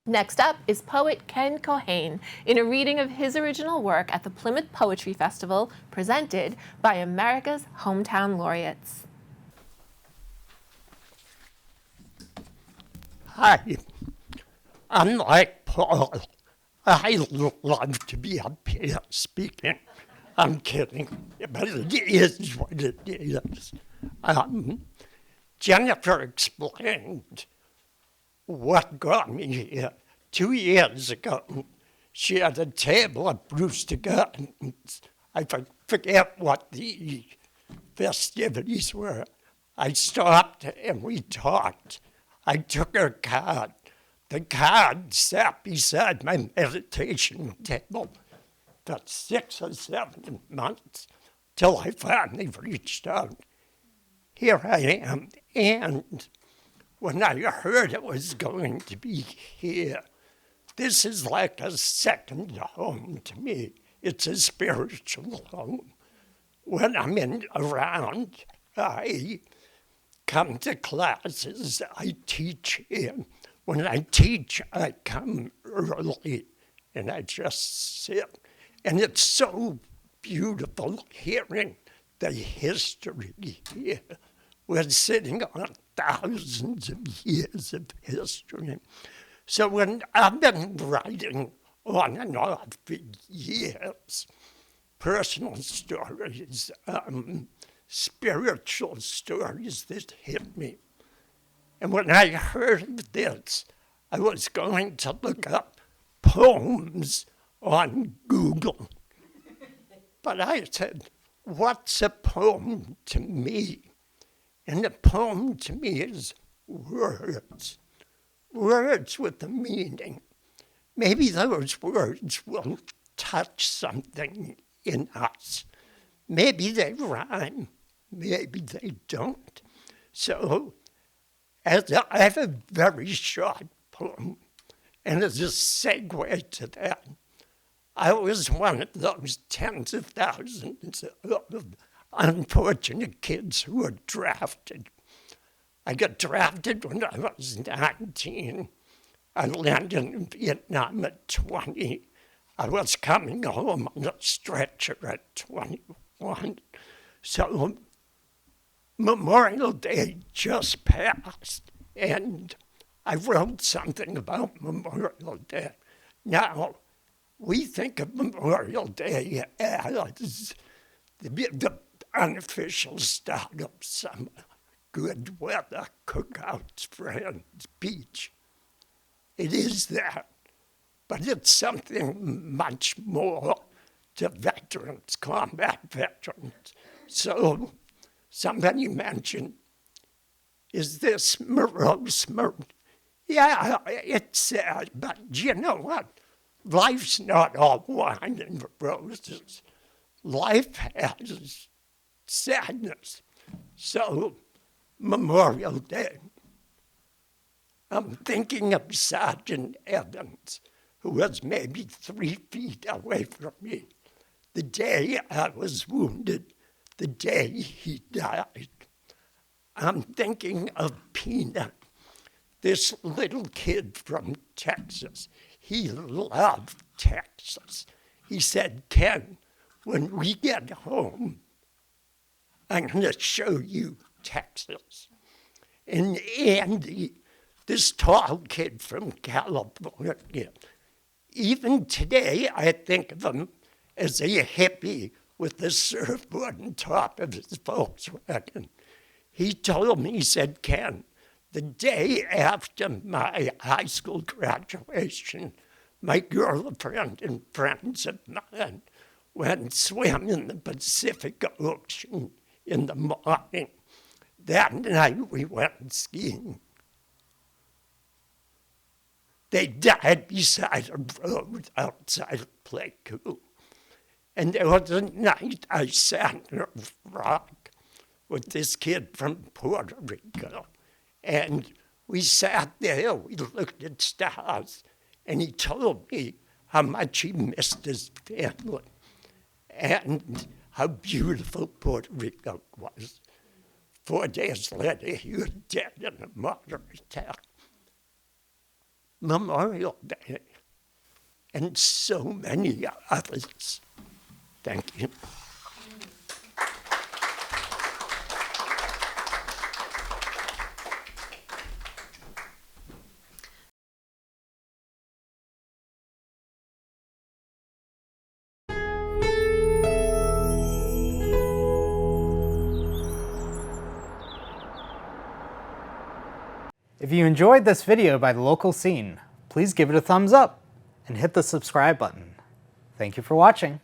Next up is poet Ken Keohane in a reading of his original work at the Plymouth Poetry Festival, presented by America's Hometown Laureates. Hi, unlike Paul, I love to be up here speaking. I'm kidding, but it is what it is. Jennifer explained what got me here 2 years ago. She had a table at Brewster Gardens. I forget what the festivities were. I stopped and we talked. I took her card. The card sat beside my meditation table for 6 or 7 months till I finally reached out. Here I am. And when I heard it was going to be here, this is like a second home to me. It's a spiritual home. When I'm around, I come to classes, I teach here. When I teach, I come early and I just sit. And it's so beautiful hearing the history here. We're sitting on thousands of years of history. So when I've been writing on and off for years, personal stories, spiritual stories that hit me. And when I heard of this, I was going to look up poems on Google. But I said, what's a poem to me? And a poem to me is words. Words with a meaning. Maybe those words will touch something in us. Maybe they rhyme, maybe they don't. So I have a very short poem, and as a segue to that, I was one of those tens of thousands of unfortunate kids who were drafted. I got drafted when I was 19. I landed in Vietnam at 20. I was coming home on a stretcher at 21. So Memorial Day just passed, and I wrote something about Memorial Day. Now, we think of Memorial Day as the unofficial start of summer, good weather, cookouts, friends, beach. It is that, but it's something much more to veterans, combat veterans. So somebody mentioned, is this morose? Yeah, it's sad, but you know what? Life's not all wine and roses. Life has sadness. So, Memorial Day. I'm thinking of Sergeant Evans, who was maybe 3 feet away from me. The day I was wounded, the day he died. I'm thinking of Peanut, this little kid from Texas. He loved Texas. He said, Ken, when we get home, I'm going to show you Texas. And Andy, this tall kid from California, even today I think of him as a hippie with the surfboard on top of his Volkswagen. He told me, he said, Ken, the day after my high school graduation, my girlfriend and friends of mine went swim in the Pacific Ocean in the morning. That night we went skiing. They died beside a road outside of Playcool. And there was a night I sat on a rock with this kid from Puerto Rico. And we sat there, we looked at stars, and he told me how much he missed his family and how beautiful Puerto Rico was. 4 days later, he was dead in a motor attack. Memorial Day, and so many others. Thank you. If you enjoyed this video by The Local Scene, please give it a thumbs up and hit the subscribe button. Thank you for watching.